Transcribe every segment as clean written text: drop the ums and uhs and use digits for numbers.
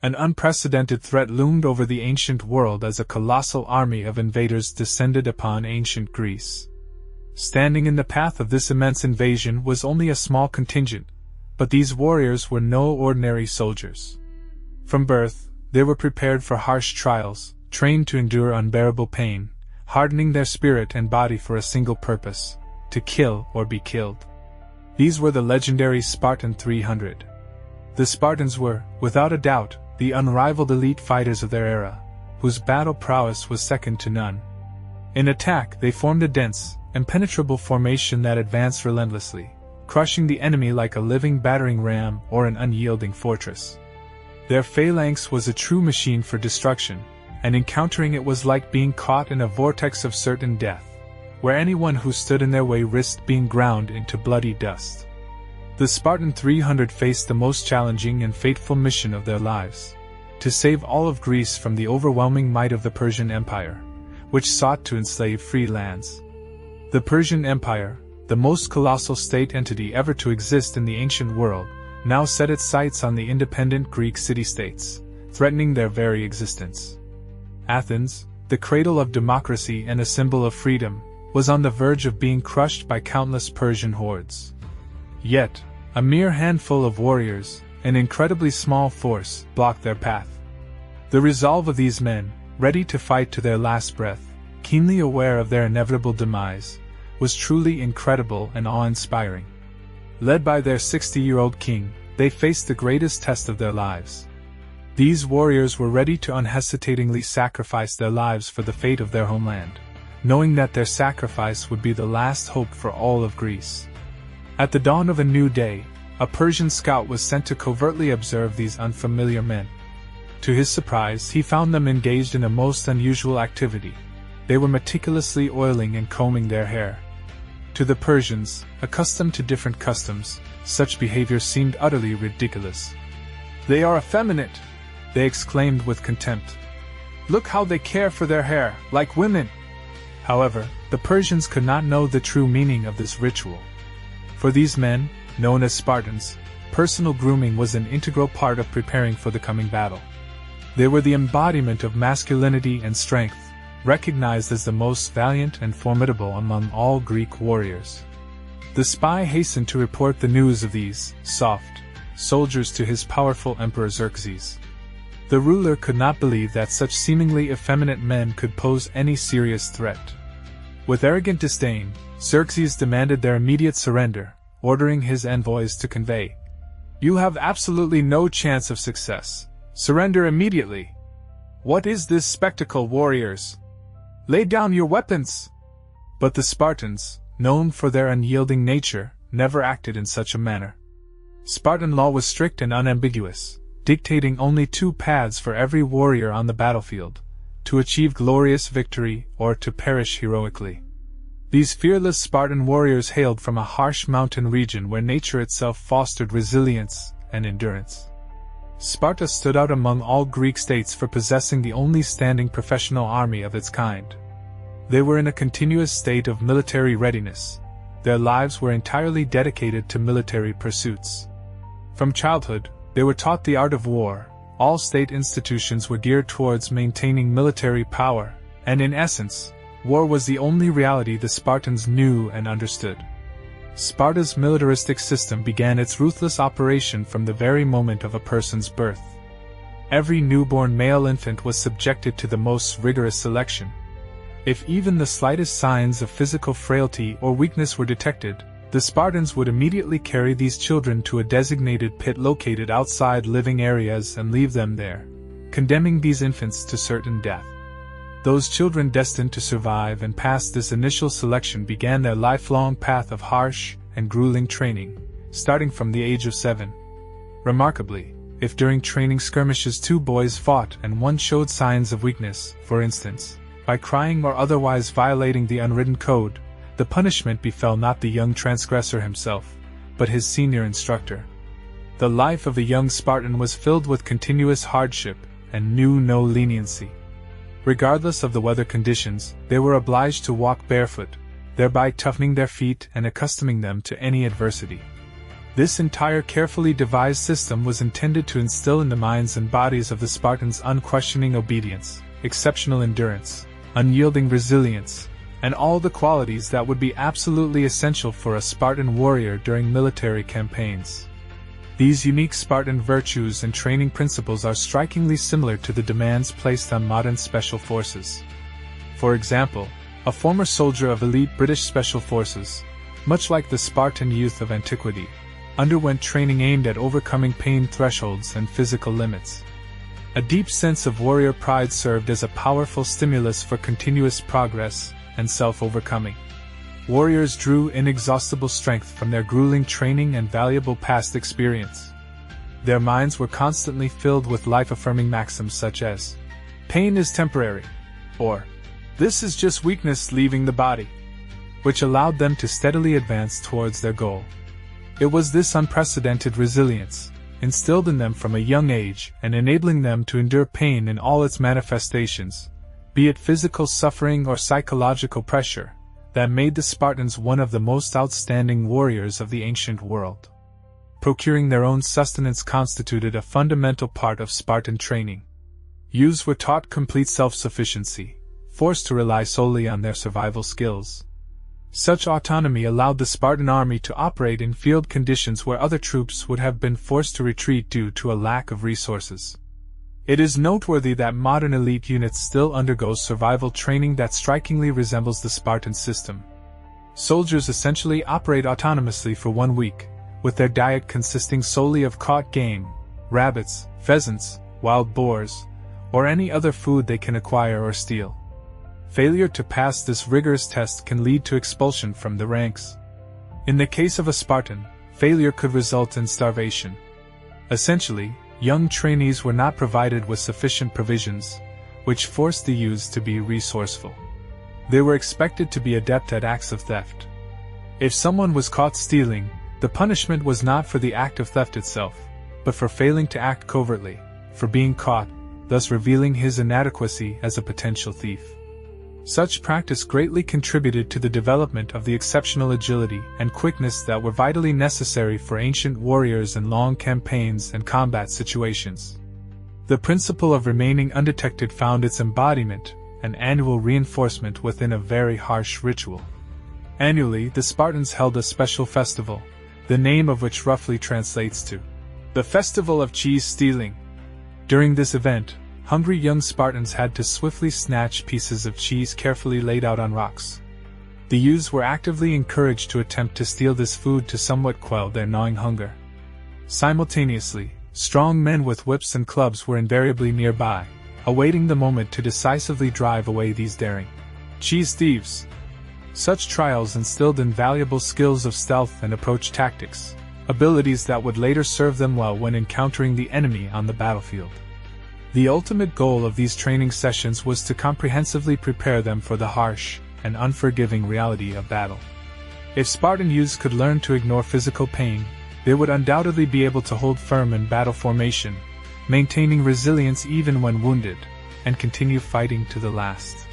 An unprecedented threat loomed over the ancient world as a colossal army of invaders descended upon ancient Greece. Standing in the path of this immense invasion was only a small contingent, but these warriors were no ordinary soldiers. From birth, they were prepared for harsh trials, trained to endure unbearable pain, hardening their spirit and body for a single purpose: to kill or be killed. These were the legendary Spartan 300. The Spartans were, without a doubt, the unrivaled elite fighters of their era, whose battle prowess was second to none. In attack, they formed a dense, impenetrable formation that advanced relentlessly, crushing the enemy like a living battering ram or an unyielding fortress. Their phalanx was a true machine for destruction, and encountering it was like being caught in a vortex of certain death, where anyone who stood in their way risked being ground into bloody dust. The Spartan 300 faced the most challenging and fateful mission of their lives: to save all of Greece from the overwhelming might of the Persian Empire, which sought to enslave free lands. The Persian Empire, the most colossal state entity ever to exist in the ancient world, now set its sights on the independent Greek city-states, threatening their very existence. Athens, the cradle of democracy and a symbol of freedom, was on the verge of being crushed by countless Persian hordes. Yet, a mere handful of warriors, an incredibly small force, blocked their path. The resolve of these men, ready to fight to their last breath, keenly aware of their inevitable demise, was truly incredible and awe-inspiring. Led by their 60-year-old king, they faced the greatest test of their lives. These warriors were ready to unhesitatingly sacrifice their lives for the fate of their homeland, knowing that their sacrifice would be the last hope for all of Greece. At the dawn of a new day, a Persian scout was sent to covertly observe these unfamiliar men. To his surprise, he found them engaged in a most unusual activity. They were meticulously oiling and combing their hair. To the Persians, accustomed to different customs, such behavior seemed utterly ridiculous. "They are effeminate!" they exclaimed with contempt. "Look how they care for their hair, like women!" However, the Persians could not know the true meaning of this ritual. For these men, known as Spartans, personal grooming was an integral part of preparing for the coming battle. They were the embodiment of masculinity and strength, recognized as the most valiant and formidable among all Greek warriors. The spy hastened to report the news of these soft soldiers to his powerful Emperor Xerxes. The ruler could not believe that such seemingly effeminate men could pose any serious threat. With arrogant disdain, Xerxes demanded their immediate surrender, ordering his envoys to convey, "You have absolutely no chance of success. Surrender immediately. What is this spectacle, warriors? Lay down your weapons!" But the Spartans, known for their unyielding nature, never acted in such a manner. Spartan law was strict and unambiguous, dictating only two paths for every warrior on the battlefield: to achieve glorious victory or to perish heroically. These fearless Spartan warriors hailed from a harsh mountain region where nature itself fostered resilience and endurance. Sparta stood out among all Greek states for possessing the only standing professional army of its kind. They were in a continuous state of military readiness. Their lives were entirely dedicated to military pursuits. From childhood, they were taught the art of war. All state institutions were geared towards maintaining military power, and in essence, war was the only reality the Spartans knew and understood. Sparta's militaristic system began its ruthless operation from the very moment of a person's birth. Every newborn male infant was subjected to the most rigorous selection. If even the slightest signs of physical frailty or weakness were detected, the Spartans would immediately carry these children to a designated pit located outside living areas and leave them there, condemning these infants to certain death. Those children destined to survive and pass this initial selection began their lifelong path of harsh and grueling training, starting from the age of 7. Remarkably, if during training skirmishes two boys fought and one showed signs of weakness, for instance, by crying or otherwise violating the unwritten code, the punishment befell not the young transgressor himself, but his senior instructor. The life of a young Spartan was filled with continuous hardship and knew no leniency. Regardless of the weather conditions, they were obliged to walk barefoot, thereby toughening their feet and accustoming them to any adversity. This entire carefully devised system was intended to instill in the minds and bodies of the Spartans unquestioning obedience, exceptional endurance, unyielding resilience, and all the qualities that would be absolutely essential for a Spartan warrior during military campaigns. These unique Spartan virtues and training principles are strikingly similar to the demands placed on modern special forces. For example, a former soldier of elite British Special Forces, much like the Spartan youth of antiquity, underwent training aimed at overcoming pain thresholds and physical limits. A deep sense of warrior pride served as a powerful stimulus for continuous progress and self-overcoming. Warriors drew inexhaustible strength from their grueling training and valuable past experience. Their minds were constantly filled with life-affirming maxims such as, "Pain is temporary," or, "This is just weakness leaving the body," which allowed them to steadily advance towards their goal. It was this unprecedented resilience, instilled in them from a young age and enabling them to endure pain in all its manifestations, be it physical suffering or psychological pressure, that made the Spartans one of the most outstanding warriors of the ancient world. Procuring their own sustenance constituted a fundamental part of Spartan training. Youths were taught complete self-sufficiency, forced to rely solely on their survival skills. Such autonomy allowed the Spartan army to operate in field conditions where other troops would have been forced to retreat due to a lack of resources. It is noteworthy that modern elite units still undergo survival training that strikingly resembles the Spartan system. Soldiers essentially operate autonomously for 1 week, with their diet consisting solely of caught game, rabbits, pheasants, wild boars, or any other food they can acquire or steal. Failure to pass this rigorous test can lead to expulsion from the ranks. In the case of a Spartan, failure could result in starvation. Essentially, young trainees were not provided with sufficient provisions, which forced the youths to be resourceful. They were expected to be adept at acts of theft. If someone was caught stealing, the punishment was not for the act of theft itself, but for failing to act covertly, for being caught, thus revealing his inadequacy as a potential thief. Such practice greatly contributed to the development of the exceptional agility and quickness that were vitally necessary for ancient warriors in long campaigns and combat situations. The principle of remaining undetected found its embodiment, an annual reinforcement within a very harsh ritual. Annually, the Spartans held a special festival, the name of which roughly translates to the Festival of Cheese Stealing. During this event, hungry young Spartans had to swiftly snatch pieces of cheese carefully laid out on rocks. The youths were actively encouraged to attempt to steal this food to somewhat quell their gnawing hunger. Simultaneously, strong men with whips and clubs were invariably nearby, awaiting the moment to decisively drive away these daring cheese thieves. Such trials instilled invaluable skills of stealth and approach tactics, abilities that would later serve them well when encountering the enemy on the battlefield. The ultimate goal of these training sessions was to comprehensively prepare them for the harsh and unforgiving reality of battle. If Spartan youths could learn to ignore physical pain, they would undoubtedly be able to hold firm in battle formation, maintaining resilience even when wounded, and continue fighting to the last.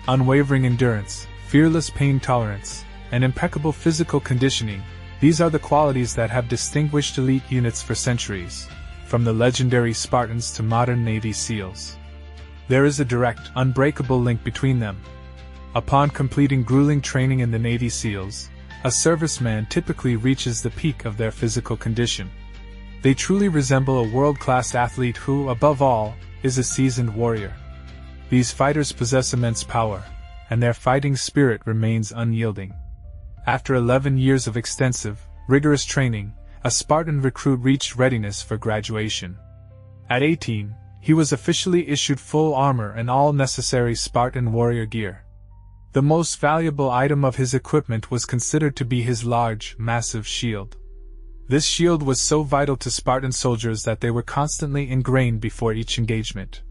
Unwavering endurance, fearless pain tolerance, and impeccable physical conditioning, these are the qualities that have distinguished elite units for centuries, from the legendary Spartans to modern Navy SEALs. There is a direct, unbreakable link between them. Upon completing grueling training in the Navy SEALs, a serviceman typically reaches the peak of their physical condition. They truly resemble a world-class athlete who, above all, is a seasoned warrior. These fighters possess immense power, and their fighting spirit remains unyielding. After 11 years of extensive, rigorous training, a Spartan recruit reached readiness for graduation. At 18, he was officially issued full armor and all necessary Spartan warrior gear. The most valuable item of his equipment was considered to be his large, massive shield. This shield was so vital to Spartan soldiers that they were constantly ingrained before each engagement.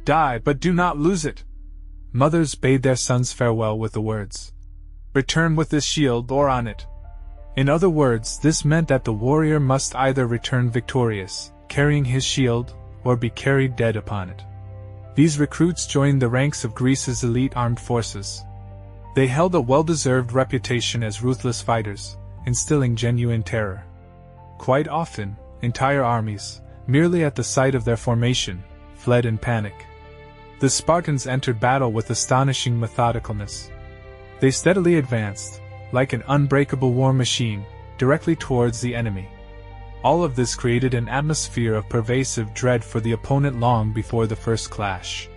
"Die, but do not lose it!" Mothers bade their sons farewell with the words, "Return with this shield or on it." In other words, this meant that the warrior must either return victorious, carrying his shield, or be carried dead upon it. These recruits joined the ranks of Greece's elite armed forces. They held a well-deserved reputation as ruthless fighters, instilling genuine terror. Quite often, entire armies, merely at the sight of their formation, fled in panic. The Spartans entered battle with astonishing methodicalness. They steadily advanced, like an unbreakable war machine, directly towards the enemy. All of this created an atmosphere of pervasive dread for the opponent long before the first clash.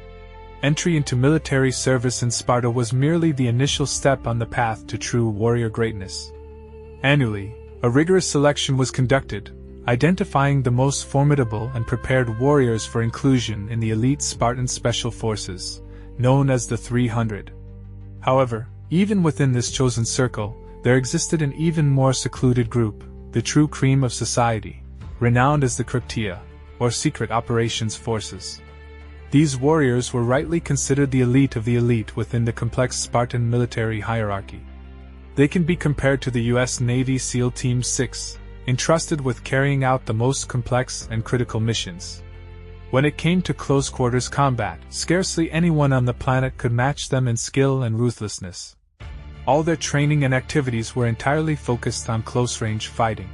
Entry into military service in Sparta was merely the initial step on the path to true warrior greatness. Annually, a rigorous selection was conducted, identifying the most formidable and prepared warriors for inclusion in the elite Spartan special forces, known as the 300. However, even within this chosen circle, there existed an even more secluded group, the true cream of society, renowned as the Cryptia, or Secret Operations Forces. These warriors were rightly considered the elite within the complex Spartan military hierarchy. They can be compared to the U.S. Navy SEAL Team 6, entrusted with carrying out the most complex and critical missions. When it came to close-quarters combat, scarcely anyone on the planet could match them in skill and ruthlessness. All their training and activities were entirely focused on close-range fighting.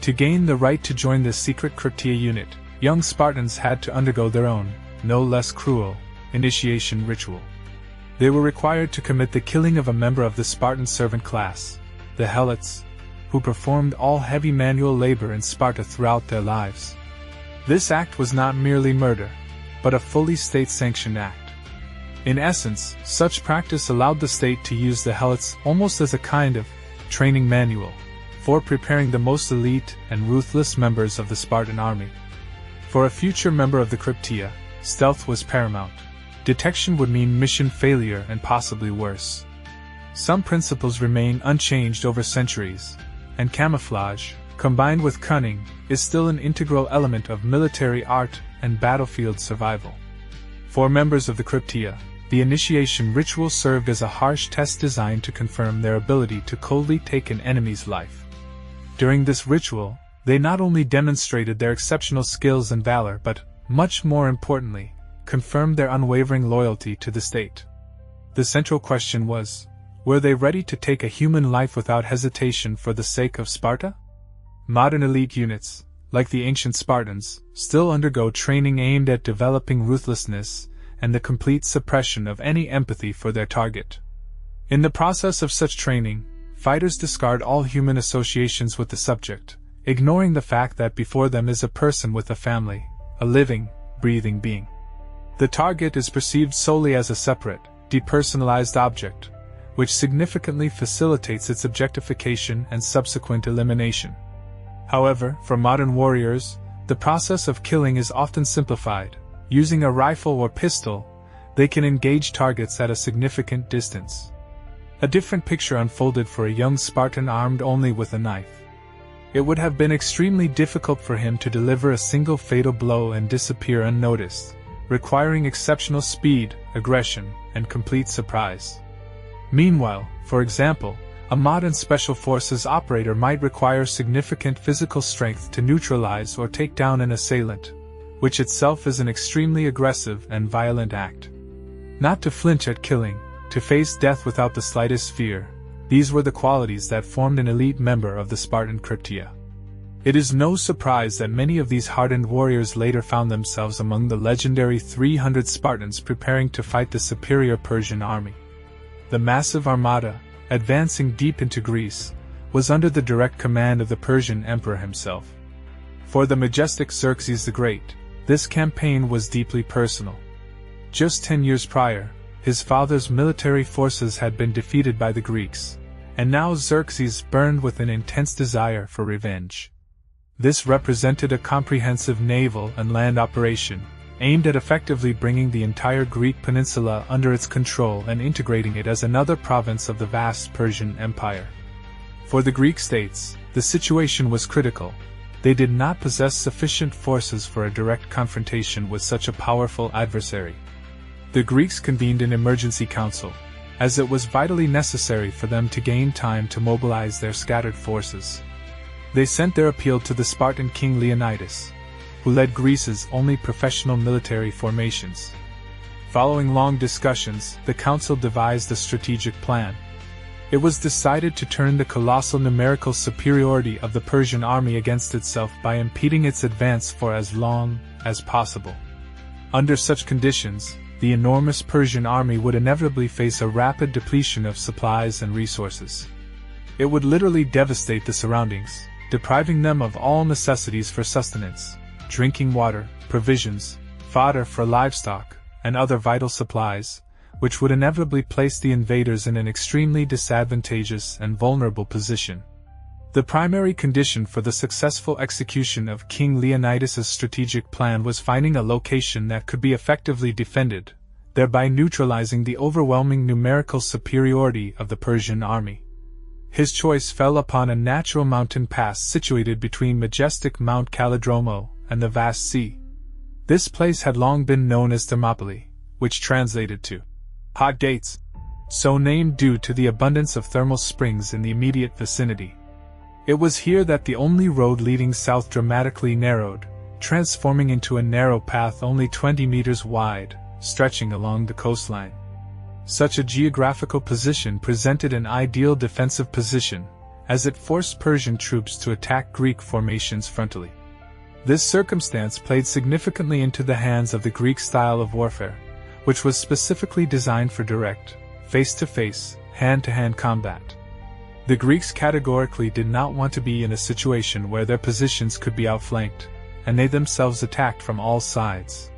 To gain the right to join the secret Cryptia unit, young Spartans had to undergo their own, no less cruel, initiation ritual. They were required to commit the killing of a member of the Spartan servant class, the Helots, who performed all heavy manual labor in Sparta throughout their lives. This act was not merely murder, but a fully state-sanctioned act. In essence, such practice allowed the state to use the Helots almost as a kind of training manual for preparing the most elite and ruthless members of the Spartan army. For a future member of the Cryptia, stealth was paramount. Detection would mean mission failure and possibly worse. Some principles remain unchanged over centuries, and camouflage, combined with cunning, is still an integral element of military art and battlefield survival. For members of the Cryptia, the initiation ritual served as a harsh test designed to confirm their ability to coldly take an enemy's life. During this ritual, they not only demonstrated their exceptional skills and valor but, much more importantly, confirmed their unwavering loyalty to the state. The central question was, were they ready to take a human life without hesitation for the sake of Sparta? Modern elite units, like the ancient Spartans, still undergo training aimed at developing ruthlessness and the complete suppression of any empathy for their target. In the process of such training, fighters discard all human associations with the subject, ignoring the fact that before them is a person with a family, a living, breathing being. The target is perceived solely as a separate, depersonalized object, which significantly facilitates its objectification and subsequent elimination. However, for modern warriors, the process of killing is often simplified. Using a rifle or pistol, they can engage targets at a significant distance. A different picture unfolded for a young Spartan armed only with a knife. It would have been extremely difficult for him to deliver a single fatal blow and disappear unnoticed, requiring exceptional speed, aggression, and complete surprise. Meanwhile, for example, a modern special forces operator might require significant physical strength to neutralize or take down an assailant, which itself is an extremely aggressive and violent act. Not to flinch at killing, to face death without the slightest fear, these were the qualities that formed an elite member of the Spartan Cryptia. It is no surprise that many of these hardened warriors later found themselves among the legendary 300 Spartans preparing to fight the superior Persian army. The massive armada, advancing deep into Greece, was under the direct command of the Persian emperor himself. For the majestic Xerxes the Great, this campaign was deeply personal. Just 10 years prior, his father's military forces had been defeated by the Greeks, and now Xerxes burned with an intense desire for revenge. This represented a comprehensive naval and land operation, aimed at effectively bringing the entire Greek peninsula under its control and integrating it as another province of the vast Persian Empire. For the Greek states, the situation was critical. They did not possess sufficient forces for a direct confrontation with such a powerful adversary. The Greeks convened an emergency council, as it was vitally necessary for them to gain time to mobilize their scattered forces. They sent their appeal to the Spartan king Leonidas, who led Greece's only professional military formations. Following long discussions, the council devised a strategic plan. It was decided to turn the colossal numerical superiority of the Persian army against itself by impeding its advance for as long as possible. Under such conditions, the enormous Persian army would inevitably face a rapid depletion of supplies and resources. It would literally devastate the surroundings, depriving them of all necessities for sustenance, drinking water, provisions, fodder for livestock, and other vital supplies, which would inevitably place the invaders in an extremely disadvantageous and vulnerable position. The primary condition for the successful execution of King Leonidas's strategic plan was finding a location that could be effectively defended, thereby neutralizing the overwhelming numerical superiority of the Persian army. His choice fell upon a natural mountain pass situated between majestic Mount Calidromo and the vast sea. This place had long been known as Thermopylae, which translated to hot dates, so named due to the abundance of thermal springs in the immediate vicinity. It was here that the only road leading south dramatically narrowed, transforming into a narrow path only 20 meters wide, stretching along the coastline. Such a geographical position presented an ideal defensive position, as it forced Persian troops to attack Greek formations frontally. This circumstance played significantly into the hands of the Greek style of warfare, which was specifically designed for direct, face-to-face, hand-to-hand combat. The Greeks categorically did not want to be in a situation where their positions could be outflanked, and they themselves attacked from all sides.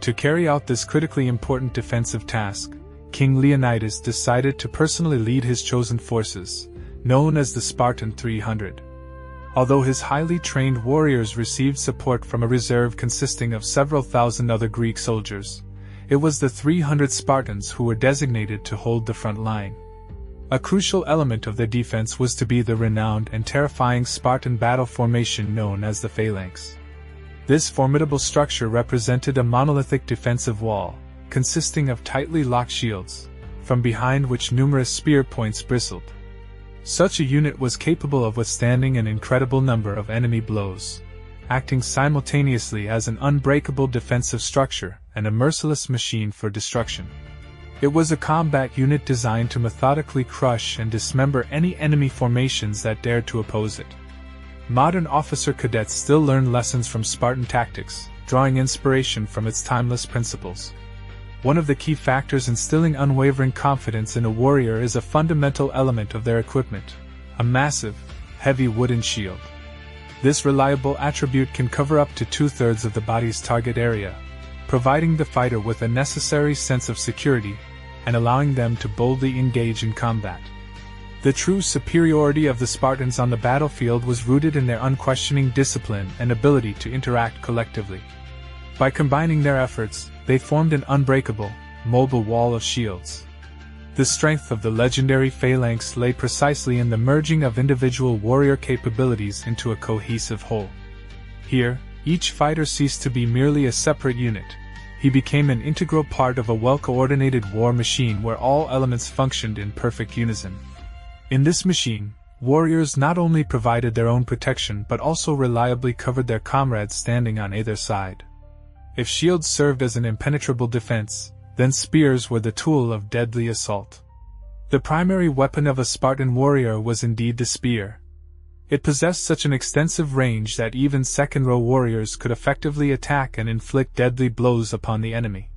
To carry out this critically important defensive task, King Leonidas decided to personally lead his chosen forces, known as the Spartan 300. Although his highly trained warriors received support from a reserve consisting of several thousand other Greek soldiers, it was the 300 Spartans who were designated to hold the front line. A crucial element of their defense was to be the renowned and terrifying Spartan battle formation known as the phalanx. This formidable structure represented a monolithic defensive wall, consisting of tightly locked shields, from behind which numerous spear points bristled. Such a unit was capable of withstanding an incredible number of enemy blows, acting simultaneously as an unbreakable defensive structure and a merciless machine for destruction. It was a combat unit designed to methodically crush and dismember any enemy formations that dared to oppose it. Modern officer cadets still learn lessons from Spartan tactics, drawing inspiration from its timeless principles. One of the key factors instilling unwavering confidence in a warrior is a fundamental element of their equipment: a massive, heavy wooden shield. This reliable attribute can cover up to 2/3 of the body's target area, providing the fighter with a necessary sense of security and allowing them to boldly engage in combat. The true superiority of the Spartans on the battlefield was rooted in their unquestioning discipline and ability to interact collectively. By combining their efforts, they formed an unbreakable, mobile wall of shields. The strength of the legendary phalanx lay precisely in the merging of individual warrior capabilities into a cohesive whole. Here, each fighter ceased to be merely a separate unit. He became an integral part of a well-coordinated war machine where all elements functioned in perfect unison. In this machine, warriors not only provided their own protection but also reliably covered their comrades standing on either side. If shields served as an impenetrable defense, then spears were the tool of deadly assault. The primary weapon of a Spartan warrior was indeed the spear. It possessed such an extensive range that even second-row warriors could effectively attack and inflict deadly blows upon the enemy.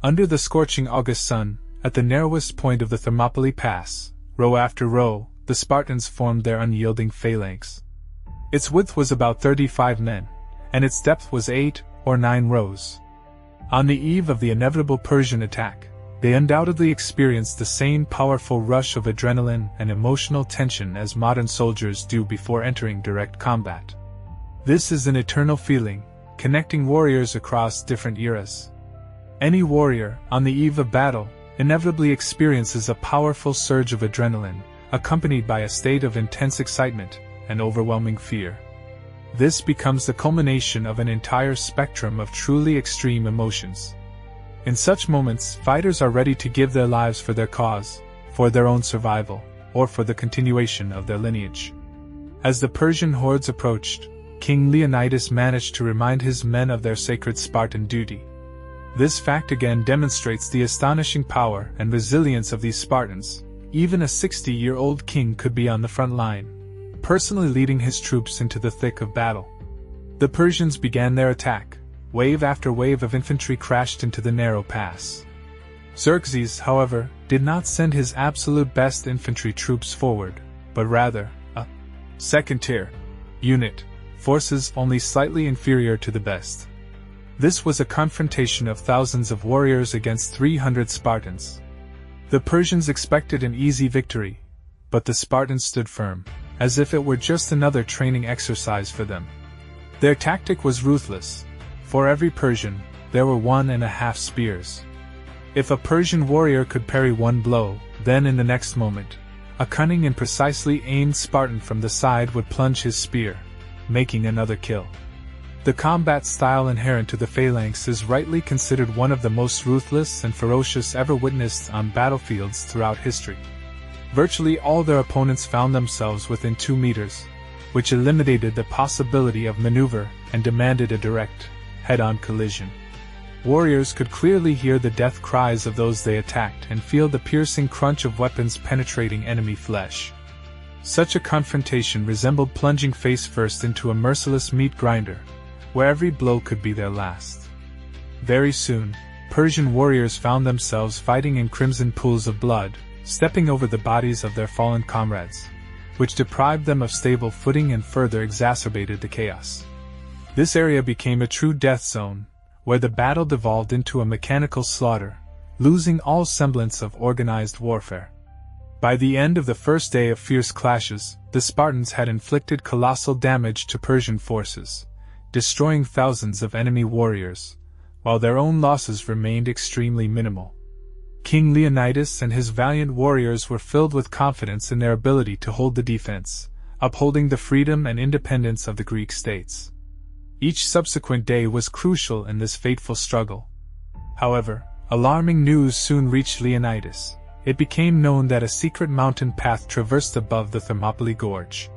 Under the scorching August sun, at the narrowest point of the Thermopylae Pass, row after row, the Spartans formed their unyielding phalanx. Its width was about 35 men, and its depth was 8 or 9 rows. On the eve of the inevitable Persian attack, they undoubtedly experienced the same powerful rush of adrenaline and emotional tension as modern soldiers do before entering direct combat. This is an eternal feeling, connecting warriors across different eras. Any warrior, on the eve of battle, inevitably experiences a powerful surge of adrenaline, accompanied by a state of intense excitement and overwhelming fear. This becomes the culmination of an entire spectrum of truly extreme emotions. In such moments, fighters are ready to give their lives for their cause, for their own survival, or for the continuation of their lineage. As the Persian hordes approached, King Leonidas managed to remind his men of their sacred Spartan duty. This fact again demonstrates the astonishing power and resilience of these Spartans, Even a 60-year-old king could be on the front line, personally leading his troops into the thick of battle. The Persians began their attack. Wave after wave of infantry crashed into the narrow pass. Xerxes, however, did not send his absolute best infantry troops forward, but rather, a second-tier unit, forces only slightly inferior to the best. This was a confrontation of thousands of warriors against 300 Spartans. The Persians expected an easy victory, but the Spartans stood firm, as if it were just another training exercise for them. Their tactic was ruthless. For every Persian, there were 1.5 spears. If a Persian warrior could parry one blow, then in the next moment, a cunning and precisely aimed Spartan from the side would plunge his spear, making another kill. The combat style inherent to the phalanx is rightly considered one of the most ruthless and ferocious ever witnessed on battlefields throughout history. Virtually all their opponents found themselves within 2 meters, which eliminated the possibility of maneuver and demanded a direct, head-on collision. Warriors could clearly hear the death cries of those they attacked and feel the piercing crunch of weapons penetrating enemy flesh. Such a confrontation resembled plunging face-first into a merciless meat grinder, where every blow could be their last. Very soon, Persian warriors found themselves fighting in crimson pools of blood, stepping over the bodies of their fallen comrades, which deprived them of stable footing and further exacerbated the chaos. This area became a true death zone, where the battle devolved into a mechanical slaughter, losing all semblance of organized warfare. By the end of the first day of fierce clashes, the Spartans had inflicted colossal damage to Persian forces, destroying thousands of enemy warriors, while their own losses remained extremely minimal. King Leonidas and his valiant warriors were filled with confidence in their ability to hold the defense, upholding the freedom and independence of the Greek states. Each subsequent day was crucial in this fateful struggle. However, alarming news soon reached Leonidas. It became known that a secret mountain path traversed above the Thermopylae Gorge.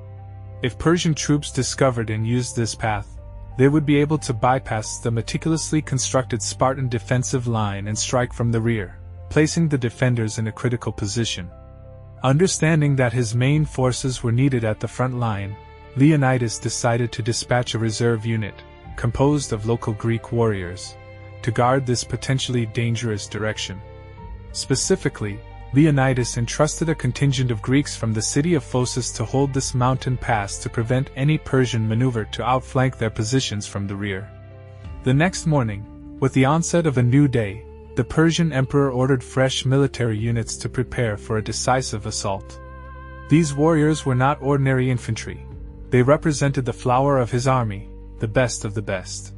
If Persian troops discovered and used this path, they would be able to bypass the meticulously constructed Spartan defensive line and strike from the rear, placing the defenders in a critical position. Understanding that his main forces were needed at the front line, Leonidas decided to dispatch a reserve unit, composed of local Greek warriors, to guard this potentially dangerous direction. Specifically, Leonidas entrusted a contingent of Greeks from the city of Phocis to hold this mountain pass to prevent any Persian maneuver to outflank their positions from the rear. The next morning, with the onset of a new day, the Persian emperor ordered fresh military units to prepare for a decisive assault. These warriors were not ordinary infantry. They represented the flower of his army, the best of the best.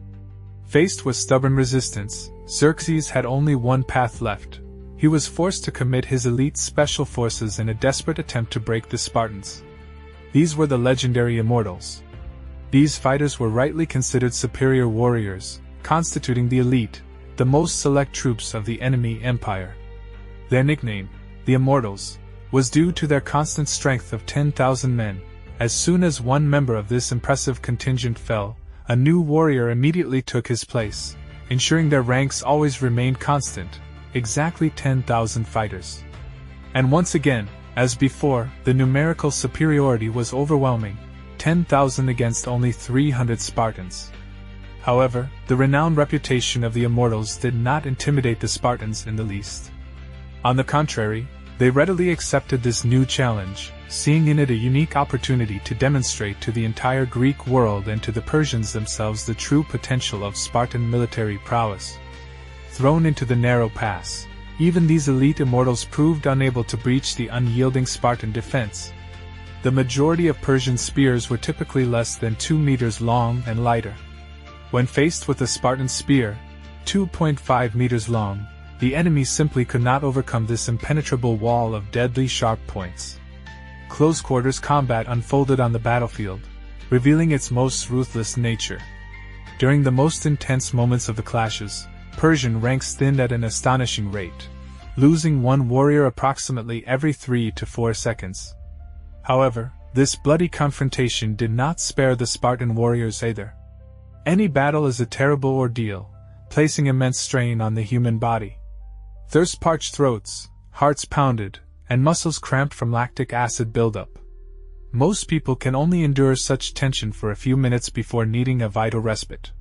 Faced with stubborn resistance, Xerxes had only one path left. He was forced to commit his elite special forces in a desperate attempt to break the Spartans. These were the legendary Immortals. These fighters were rightly considered superior warriors, constituting the elite, the most select troops of the enemy empire. Their nickname, the Immortals, was due to their constant strength of 10,000 men. As soon as one member of this impressive contingent fell, a new warrior immediately took his place, ensuring their ranks always remained constant, exactly 10,000 fighters. And once again, as before, the numerical superiority was overwhelming, 10,000 against only 300 Spartans. However, the renowned reputation of the Immortals did not intimidate the Spartans in the least. On the contrary, they readily accepted this new challenge, seeing in it a unique opportunity to demonstrate to the entire Greek world and to the Persians themselves the true potential of Spartan military prowess. Thrown into the narrow pass, even these elite Immortals proved unable to breach the unyielding Spartan defense. The majority of Persian spears were typically less than 2 meters long and lighter. When faced with a Spartan spear, 2.5 meters long, the enemy simply could not overcome this impenetrable wall of deadly sharp points. Close-quarters combat unfolded on the battlefield, revealing its most ruthless nature. During the most intense moments of the clashes, Persian ranks thinned at an astonishing rate, losing one warrior approximately every 3 to 4 seconds. However, this bloody confrontation did not spare the Spartan warriors either. Any battle is a terrible ordeal, placing immense strain on the human body. Thirst-parched throats, hearts pounded, and muscles cramped from lactic acid buildup. Most people can only endure such tension for a few minutes before needing a vital respite.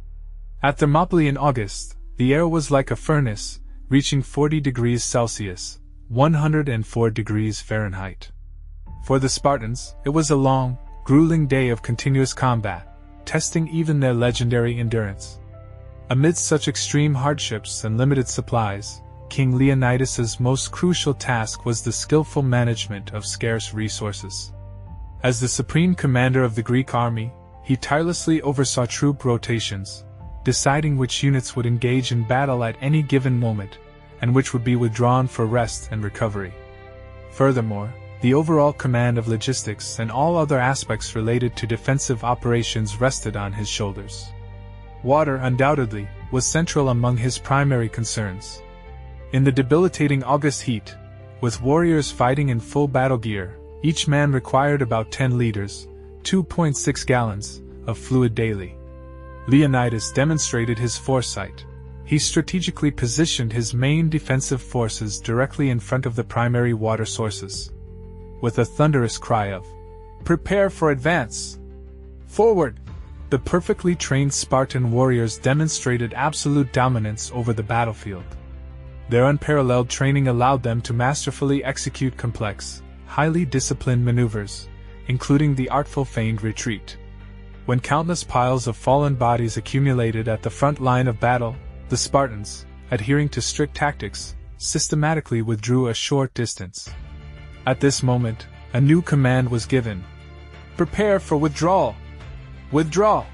At Thermopylae in August, the air was like a furnace, reaching 40 degrees Celsius, 104 degrees Fahrenheit. For the Spartans, it was a long, grueling day of continuous combat, testing even their legendary endurance. Amidst such extreme hardships and limited supplies, King Leonidas's most crucial task was the skillful management of scarce resources. As the supreme commander of the Greek army, he tirelessly oversaw troop rotations, deciding which units would engage in battle at any given moment, and which would be withdrawn for rest and recovery. Furthermore, the overall command of logistics and all other aspects related to defensive operations rested on his shoulders. Water, undoubtedly, was central among his primary concerns. In the debilitating August heat, with warriors fighting in full battle gear, each man required about 10 liters, 2.6 gallons, of fluid daily. Leonidas demonstrated his foresight. He strategically positioned his main defensive forces directly in front of the primary water sources. With a thunderous cry of, "Prepare for advance! Forward!" the perfectly trained Spartan warriors demonstrated absolute dominance over the battlefield. Their unparalleled training allowed them to masterfully execute complex, highly disciplined maneuvers, including the artful feigned retreat. When countless piles of fallen bodies accumulated at the front line of battle, the Spartans, adhering to strict tactics, systematically withdrew a short distance. At this moment, a new command was given. "Prepare for withdrawal! Withdraw!"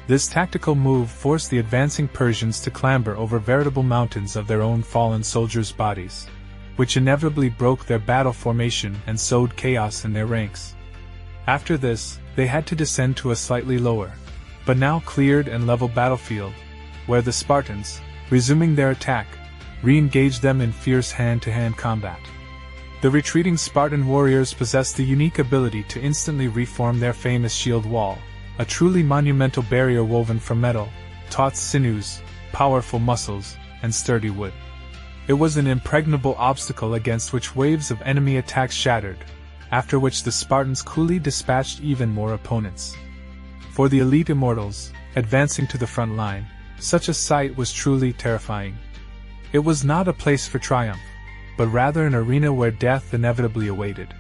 This tactical move forced the advancing Persians to clamber over veritable mountains of their own fallen soldiers' bodies, which inevitably broke their battle formation and sowed chaos in their ranks. After this, they had to descend to a slightly lower, but now cleared and level battlefield, where the Spartans, resuming their attack, re-engaged them in fierce hand-to-hand combat. The retreating Spartan warriors possessed the unique ability to instantly reform their famous shield wall, a truly monumental barrier woven from metal, taut sinews, powerful muscles, and sturdy wood. It was an impregnable obstacle against which waves of enemy attacks shattered, after which the Spartans coolly dispatched even more opponents. For the elite immortals, advancing to the front line, such a sight was truly terrifying. It was not a place for triumph, but rather an arena where death inevitably awaited.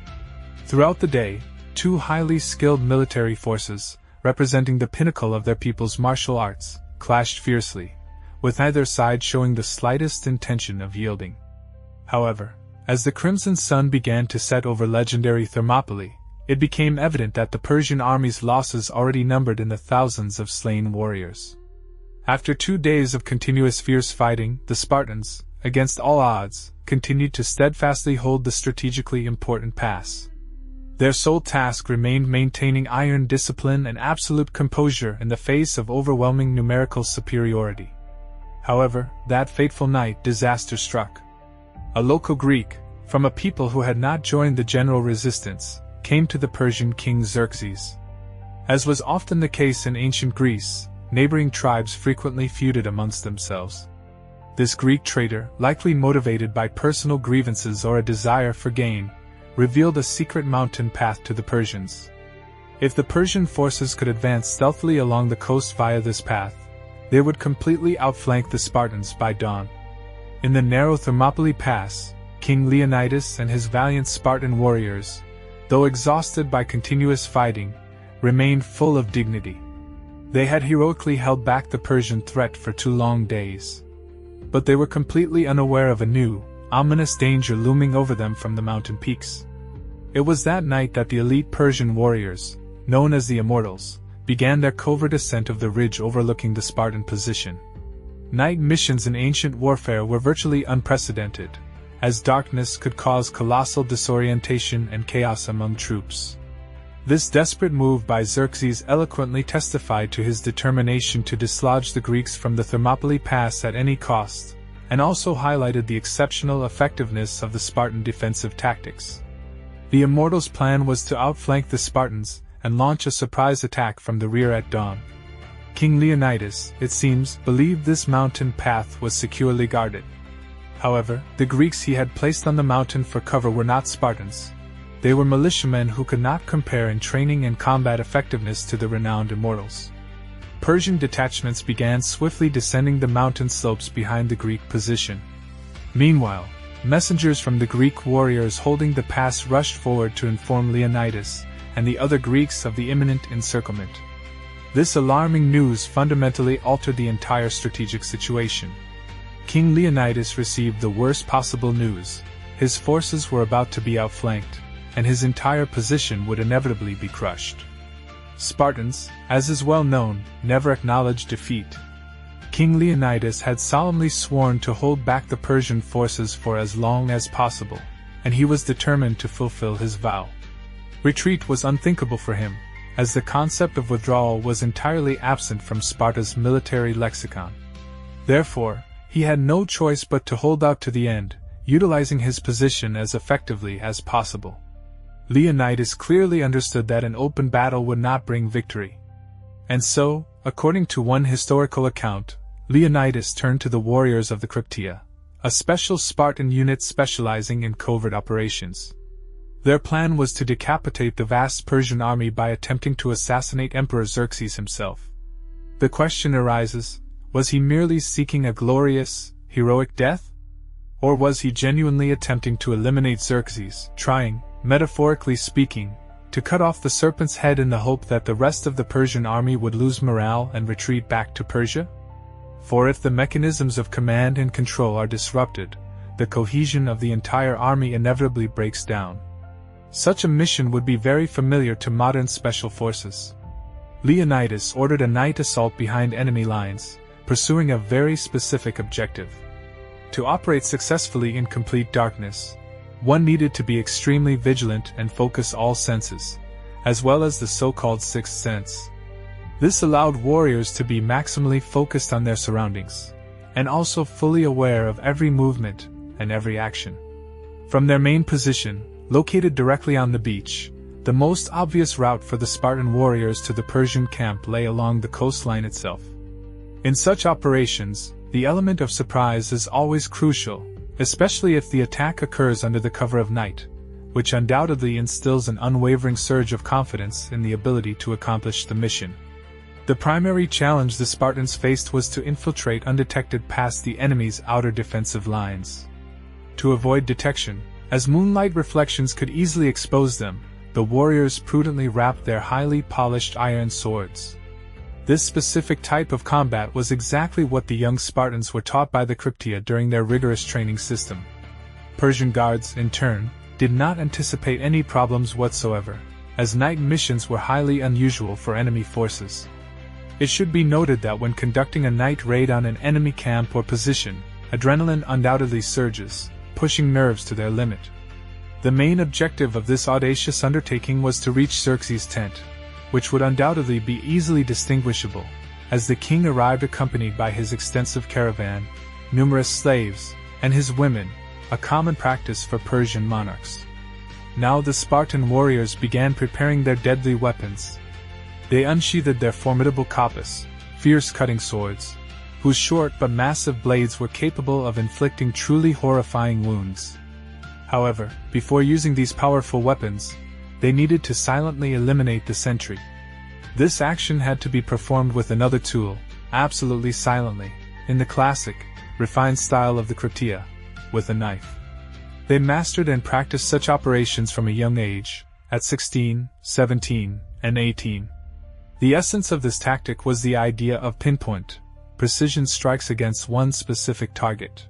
Throughout the day, two highly skilled military forces, representing the pinnacle of their people's martial arts, clashed fiercely, with neither side showing the slightest intention of yielding. However, as the crimson sun began to set over legendary Thermopylae, it became evident that the Persian army's losses already numbered in the thousands of slain warriors. After 2 days of continuous fierce fighting, the Spartans, against all odds, continued to steadfastly hold the strategically important pass. Their sole task remained maintaining iron discipline and absolute composure in the face of overwhelming numerical superiority. However, that fateful night disaster struck. A local Greek, from a people who had not joined the general resistance, came to the Persian king Xerxes. As was often the case in ancient Greece, neighboring tribes frequently feuded amongst themselves. This Greek traitor, likely motivated by personal grievances or a desire for gain, revealed a secret mountain path to the Persians. If the Persian forces could advance stealthily along the coast via this path, they would completely outflank the Spartans by dawn. In the narrow Thermopylae Pass, King Leonidas and his valiant Spartan warriors, though exhausted by continuous fighting, remained full of dignity. They had heroically held back the Persian threat for 2 long days. But they were completely unaware of a new, ominous danger looming over them from the mountain peaks. It was that night that the elite Persian warriors, known as the Immortals, began their covert ascent of the ridge overlooking the Spartan position. Night missions in ancient warfare were virtually unprecedented, as darkness could cause colossal disorientation and chaos among troops. This desperate move by Xerxes eloquently testified to his determination to dislodge the Greeks from the Thermopylae Pass at any cost, and also highlighted the exceptional effectiveness of the Spartan defensive tactics. The Immortals' plan was to outflank the Spartans and launch a surprise attack from the rear at dawn. King Leonidas, it seems, believed this mountain path was securely guarded. However, the Greeks he had placed on the mountain for cover were not Spartans. They were militiamen who could not compare in training and combat effectiveness to the renowned immortals. Persian detachments began swiftly descending the mountain slopes behind the Greek position. Meanwhile, messengers from the Greek warriors holding the pass rushed forward to inform Leonidas and the other Greeks of the imminent encirclement. This alarming news fundamentally altered the entire strategic situation. King Leonidas received the worst possible news. His forces were about to be outflanked, and his entire position would inevitably be crushed. Spartans, as is well known, never acknowledged defeat. King Leonidas had solemnly sworn to hold back the Persian forces for as long as possible, and he was determined to fulfill his vow. Retreat was unthinkable for him, as the concept of withdrawal was entirely absent from Sparta's military lexicon. Therefore, he had no choice but to hold out to the end, utilizing his position as effectively as possible. Leonidas clearly understood that an open battle would not bring victory. And so, according to one historical account, Leonidas turned to the warriors of the Cryptia, a special Spartan unit specializing in covert operations. Their plan was to decapitate the vast Persian army by attempting to assassinate Emperor Xerxes himself. The question arises, was he merely seeking a glorious, heroic death? Or was he genuinely attempting to eliminate Xerxes, trying, metaphorically speaking, to cut off the serpent's head in the hope that the rest of the Persian army would lose morale and retreat back to Persia? For if the mechanisms of command and control are disrupted, the cohesion of the entire army inevitably breaks down. Such a mission would be very familiar to modern special forces. Leonidas ordered a night assault behind enemy lines, pursuing a very specific objective. To operate successfully in complete darkness, one needed to be extremely vigilant and focus all senses, as well as the so-called sixth sense. This allowed warriors to be maximally focused on their surroundings, and also fully aware of every movement and every action. From their main position, located directly on the beach, the most obvious route for the Spartan warriors to the Persian camp lay along the coastline itself. In such operations, the element of surprise is always crucial, especially if the attack occurs under the cover of night, which undoubtedly instills an unwavering surge of confidence in the ability to accomplish the mission. The primary challenge the Spartans faced was to infiltrate undetected past the enemy's outer defensive lines. To avoid detection, as moonlight reflections could easily expose them, the warriors prudently wrapped their highly polished iron swords. This specific type of combat was exactly what the young Spartans were taught by the Cryptia during their rigorous training system. Persian guards, in turn, did not anticipate any problems whatsoever, as night missions were highly unusual for enemy forces. It should be noted that when conducting a night raid on an enemy camp or position, adrenaline undoubtedly surges, pushing nerves to their limit. The main objective of this audacious undertaking was to reach Xerxes' tent, which would undoubtedly be easily distinguishable, as the king arrived accompanied by his extensive caravan, numerous slaves, and his women, a common practice for Persian monarchs. Now the Spartan warriors began preparing their deadly weapons. They unsheathed their formidable kopis, fierce cutting swords, whose short but massive blades were capable of inflicting truly horrifying wounds. However, before using these powerful weapons, they needed to silently eliminate the sentry. This action had to be performed with another tool, absolutely silently, in the classic, refined style of the Cryptia, with a knife. They mastered and practiced such operations from a young age, at 16, 17, and 18. The essence of this tactic was the idea of pinpoint, precision strikes against one specific target.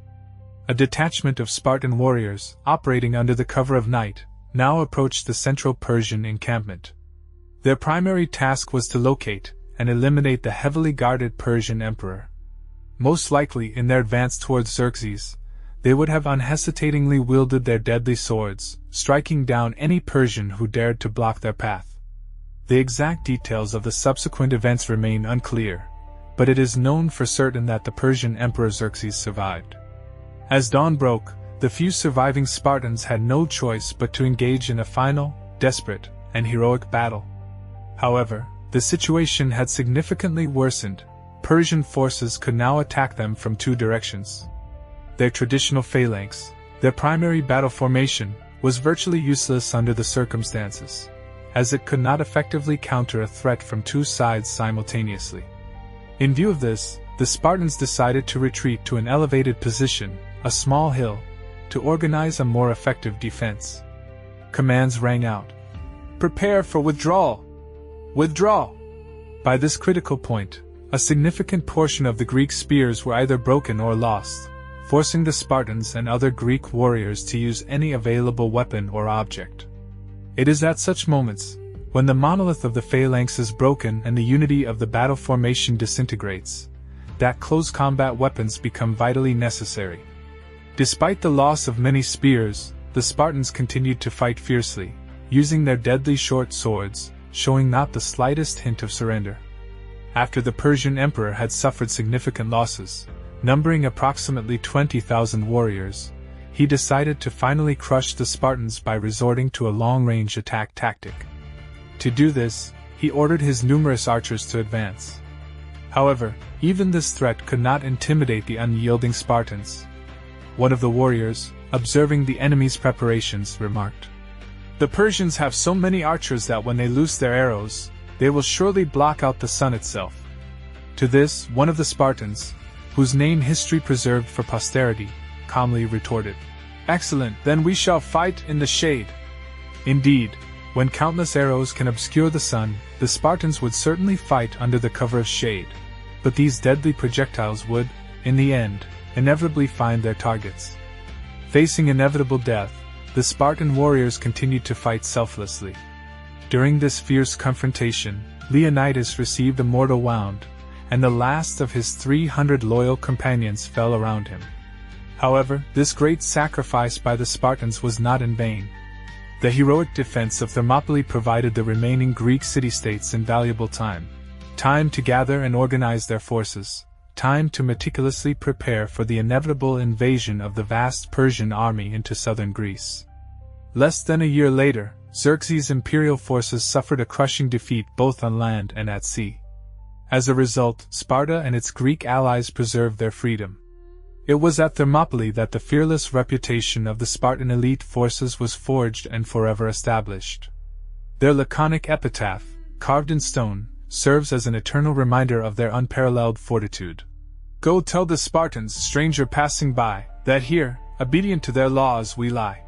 A detachment of Spartan warriors, operating under the cover of night, now approached the central Persian encampment. Their primary task was to locate and eliminate the heavily guarded Persian emperor. Most likely in their advance towards Xerxes, they would have unhesitatingly wielded their deadly swords, striking down any Persian who dared to block their path. The exact details of the subsequent events remain unclear, but it is known for certain that the Persian emperor Xerxes survived. As dawn broke, the few surviving Spartans had no choice but to engage in a final, desperate, and heroic battle. However, the situation had significantly worsened. Persian forces could now attack them from two directions. their traditional phalanx, their primary battle formation, was virtually useless under the circumstances, as it could not effectively counter a threat from two sides simultaneously. In view of this, the Spartans decided to retreat to an elevated position, a small hill, to organize a more effective defense. Commands rang out. "Prepare for withdrawal! Withdraw!" By this critical point, a significant portion of the Greek spears were either broken or lost, forcing the Spartans and other Greek warriors to use any available weapon or object. It is at such moments, when the monolith of the phalanx is broken and the unity of the battle formation disintegrates, that close combat weapons become vitally necessary. Despite the loss of many spears, the Spartans continued to fight fiercely, using their deadly short swords, showing not the slightest hint of surrender. After the Persian emperor had suffered significant losses, numbering approximately 20,000 warriors, he decided to finally crush the Spartans by resorting to a long-range attack tactic. To do this, he ordered his numerous archers to advance. However, even this threat could not intimidate the unyielding Spartans. One of the warriors, observing the enemy's preparations, remarked, "The Persians have so many archers that when they loose their arrows, they will surely block out the sun itself." To this, one of the Spartans, whose name history preserved for posterity, calmly retorted, "Excellent, then we shall fight in the shade." Indeed, when countless arrows can obscure the sun, the Spartans would certainly fight under the cover of shade, but these deadly projectiles would, in the end, inevitably find their targets. Facing inevitable death, the Spartan warriors continued to fight selflessly. During this fierce confrontation, Leonidas received a mortal wound, and the last of his 300 loyal companions fell around him. However, this great sacrifice by the Spartans was not in vain. The heroic defense of Thermopylae provided the remaining Greek city-states invaluable time to gather and organize their forces, time to meticulously prepare for the inevitable invasion of the vast Persian army into southern Greece. Less than a year later, Xerxes' imperial forces suffered a crushing defeat both on land and at sea. As a result, Sparta and its Greek allies preserved their freedom. It was at Thermopylae that the fearless reputation of the Spartan elite forces was forged and forever established. Their laconic epitaph, carved in stone, serves as an eternal reminder of their unparalleled fortitude. "Go tell the Spartans, stranger passing by, that here, obedient to their laws, we lie."